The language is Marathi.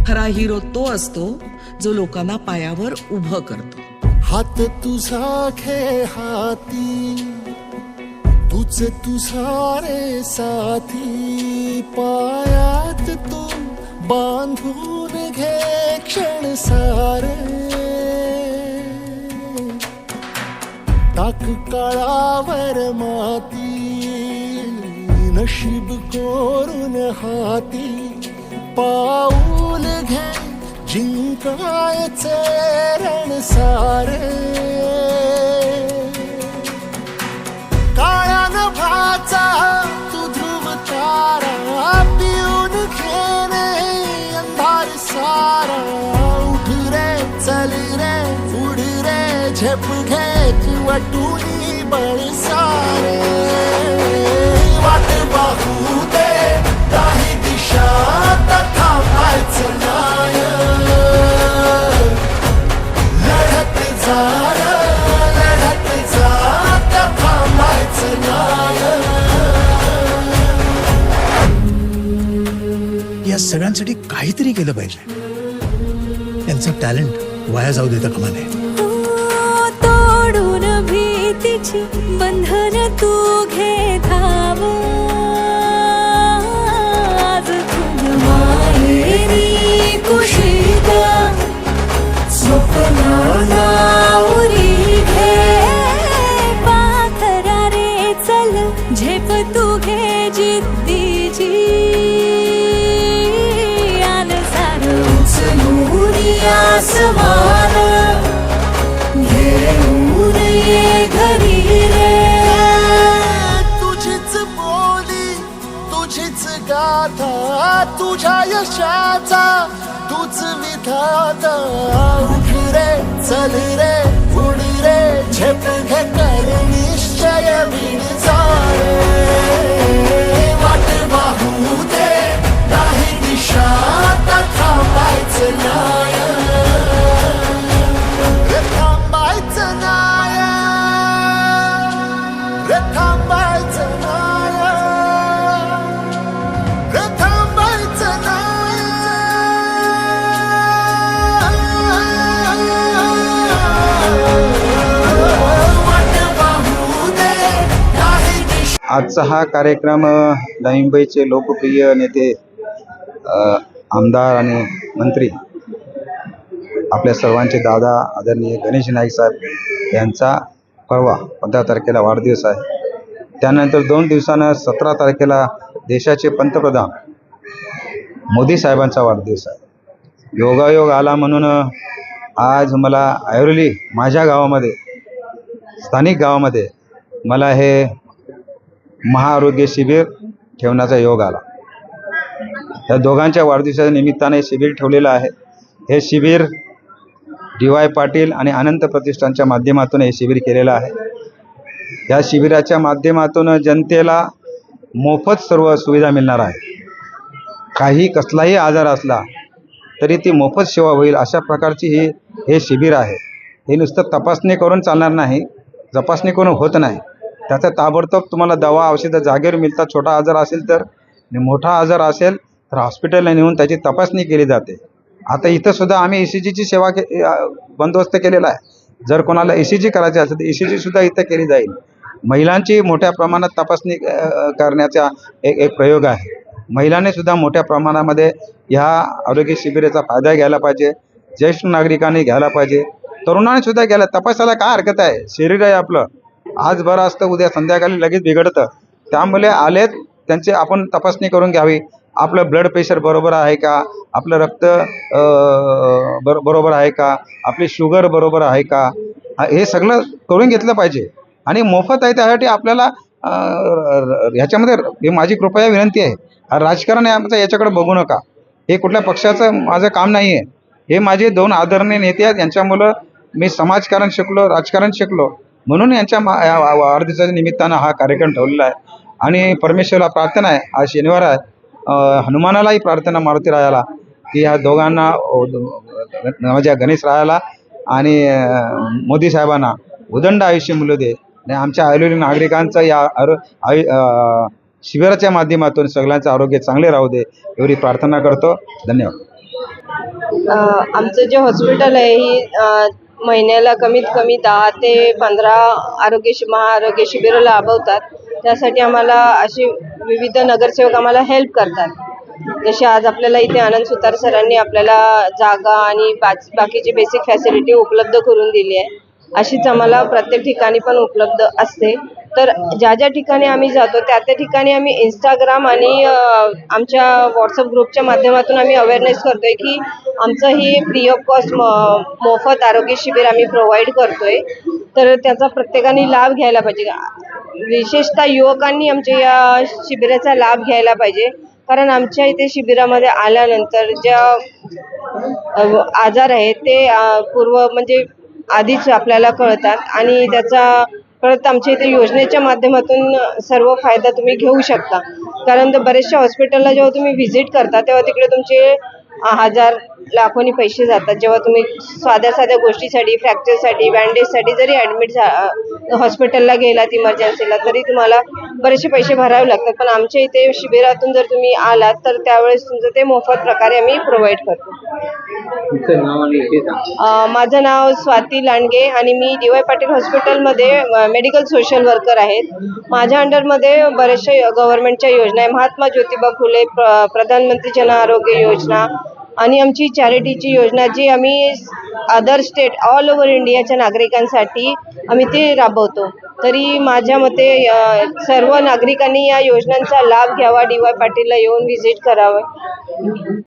खरा हिरो तो असतो जो लोकांना पायावर उभं करतो। हात तुझा घे हाती, तुझ तुझा रे साथी, पायात तू बांधून घे क्षण सारे, टाक काळावर माती, नशीब कोरून हाती, पाऊल घे जिंकायचे रण सारे, काळ्या नभाचा तू ध्रुव तारा, पिऊन घेणे अंधार सारा, उठ रे चल रे उड रे झेप घे किंवा टुनी बळ सारे, वाट पाहू दे काही दिशा तथा पायचं नाय, लढत जा तथा पायचं नाय। या सगळ्यांसाठी काहीतरी केलं पाहिजे, त्यांचं टॅलेंट वाया जाऊ देता कामा नये। तोडून भीतीची बंधन तू घे धाव, आज तुझ माहेरी कुशीत स्वप्नाला उरी घे, पाखरा रे चल झेप तू घे जिद्दीची, आल सार उचलून आसमान घेऊन ये घरी रे, तुझीच बोली तुझीच गाथा, तुझ्या यशाचा तूच विधाता, उठ रे चल रे उड रे झेप घे कर निश्चय विण जाणे, वाट पाहू दे काही दिशा तथा पायचं नाय, रे थांबायचं नाय, रे थांबायचं नाय, रे थांबायचं नाय, वाट पाहू दे काही दिशा। आजचा हा कार्यक्रम नवी मुंबईचे लोकप्रिय नेते आमदार आणि मंत्री आपल्या सर्वांचे दादा आदरणीय गणेश नाईक साहेब यांचा परवा 15 तारखेला वाढदिवस आहे। त्यानंतर 2 दिवसानं 17 तारखेला देशाचे पंतप्रधान मोदी साहेबांचा वाढदिवस आहे। योगायोग आला म्हणून आज मला ऐरोली माझ्या गावामध्ये स्थानिक गावामध्ये मला हे महाआरोग्य शिबिर ठेवण्याचा योग आला। या दोघांच्या वाढदिवसाच्या निमित्ताने शिबिर ठेवलेलं आहे। हे शिबिर DY पाटील आणि अनंत प्रतिष्ठानच्या माध्यमातून हे शिबिर केलेलं आहे। या शिबिराच्या माध्यमातून जनतेला मोफत सर्व सुविधा मिळणार आहे। काही कसलाही आजार असला तरी ती मोफत सेवा होईल अशा प्रकारची हे शिबिर आहे। हे नुसतं तपासणी करून चालणार नाही, तपासणी करून होत नाही, त्याचा ताबडतोब तुम्हाला दवा औषधं जागेवर मिळतात। छोटा आजार असेल तर, मोठा आजार असेल तर हॉस्पिटलला नेऊन त्याची तपासणी केली जाते। आता इथं सुद्धा आम्ही ECGची सेवा बंदोबस्त केलेला आहे। जर कोणाला ECG करायची असेल तर ECG सुद्धा इथं केली जाईल। महिलांची मोठ्या प्रमाणात तपासणी करण्याचा एक प्रयोग आहे। महिलांनी सुद्धा मोठ्या प्रमाणामध्ये ह्या आरोग्य शिबिराचा फायदा घ्यायला पाहिजे। ज्येष्ठ नागरिकांनी घ्यायला पाहिजे, तरुणांनी सुद्धा घ्यायला। तपासायला काय हरकत आहे? शरीर आहे आपलं, आज बरं असतं उद्या संध्याकाळी लगेच बिघडतं। त्यामुळे आलेत त्यांची आपण तपासणी करून घ्यावी। आपलं ब्लड प्रेशर बरोबर आहे का, आपलं रक्त बरोबर आहे का, आपली शुगर बरोबर आहे का, हे सगळं करून घेतलं पाहिजे। आणि मोफत आहे त्यासाठी आपल्याला ह्याच्यामध्ये हे माझी कृपया विनंती आहे, राजकारण आहे आमचं याच्याकडे बघू नका। हे कुठल्या पक्षाचं माझं काम नाही आहे। हे माझे 2 आदरणीय नेते आहेत, यांच्यामुळं मी समाजकारण शिकलो, राजकारण शिकलो, म्हणून यांच्या वाढदिवसाच्या निमित्तानं हा कार्यक्रम ठेवलेला आहे। आणि परमेश्वराला प्रार्थना आहे, आज शनिवार आहे, हनुमानालाही प्रार्थना मारुती रायाला की ह्या दोघांना माझ्या गणेश रायाला आणि मोदी साहेबांना उदंड आयुष्य मिळू दे आणि आमच्या ऐरोली नागरिकांचं या शिबिराच्या माध्यमातून सगळ्यांचं आरोग्य चांगले राहू दे एवढी प्रार्थना करतो। धन्यवाद। आमचं जे हॉस्पिटल आहे ही महिन्याला कमीत कमी 10 ते 15 महाआरोग्य शिबिरं राबवतात. त्यासाठी आम्हाला असे विविध नगरसेवक आम्हाला हेल्प करतात. जसे आज आपल्याला इथे आनंद सुतार सरांनी आपल्याला जागा आणि बाकीची बेसिक फॅसिलिटी उपलब्ध करून दिली आहे. अशीच आम्हाला प्रत्येक ठिकाणी पण उपलब्ध असते. तर ज्या ज्या ठिकाणी आम्ही जातो त्या ठिकाणी आम्ही इंस्टाग्राम आणि आमच्या व्हॉट्सअप ग्रुपच्या माध्यमातून आम्ही अवेअरनेस करतोय की आमचं ही फ्री ऑफ कॉस्ट मोफत आरोग्य शिबिर आम्ही प्रोव्हाइड करतोय. तर त्याचा प्रत्येकाने लाभ घ्यायला पाहिजे. विशेषतः युवकांनी आमच्या या शिबिराचा लाभ घ्यायला पाहिजे. कारण आमच्या इथे शिबिरामध्ये आल्यानंतर ज्या आजार आहेत ते म्हणजे आधीच आपल्याला कळतात आणि त्याचा परत आमच्या इथे योजनेच्या माध्यमातून सर्व फायदा तुम्ही घेऊ शकता. कारण बऱ्याचशा हॉस्पिटलला जेव्हा तुम्ही व्हिजिट करता तेव्हा तिकडे तुमचे हजार लाखोनी पैसे जातात. जेव्हा तुम्ही साध्या गोष्टीसाठी, फ्रॅक्चरसाठी, बँडेजसाठी जरी ॲडमिट हॉस्पिटलला गेलात इमर्जन्सीला तरी तुम्हाला बरेचसे पैसे भरावे लागतात. पण आमच्या इथे शिबिरातून जर तुम्ही आलात तर त्यावेळेस तुमचं ते मोफत प्रकारे आम्ही प्रोव्हाइड करतो. माझं नाव स्वाती लांडगे आणि मी डी.वाय. पाटील हॉस्पिटलमध्ये मेडिकल सोशल वर्कर आहेत. माझ्या अंडरमध्ये बऱ्याचशा गव्हर्नमेंटच्या योजना आहे. महात्मा ज्योतिबा फुले प्रधानमंत्री जन आरोग्य योजना आणि आमची चॅरिटीची योजना जी आम्ही अदर स्टेट ऑल ओव्हर इंडियाच्या नागरिकांसाठी आम्ही ते राबवतो. तरी माझ्या मते सर्व नागरिकांनी या योजनांचा लाभ घ्यावा, डी.वाय. पाटीलला येऊन व्हिजिट करावं.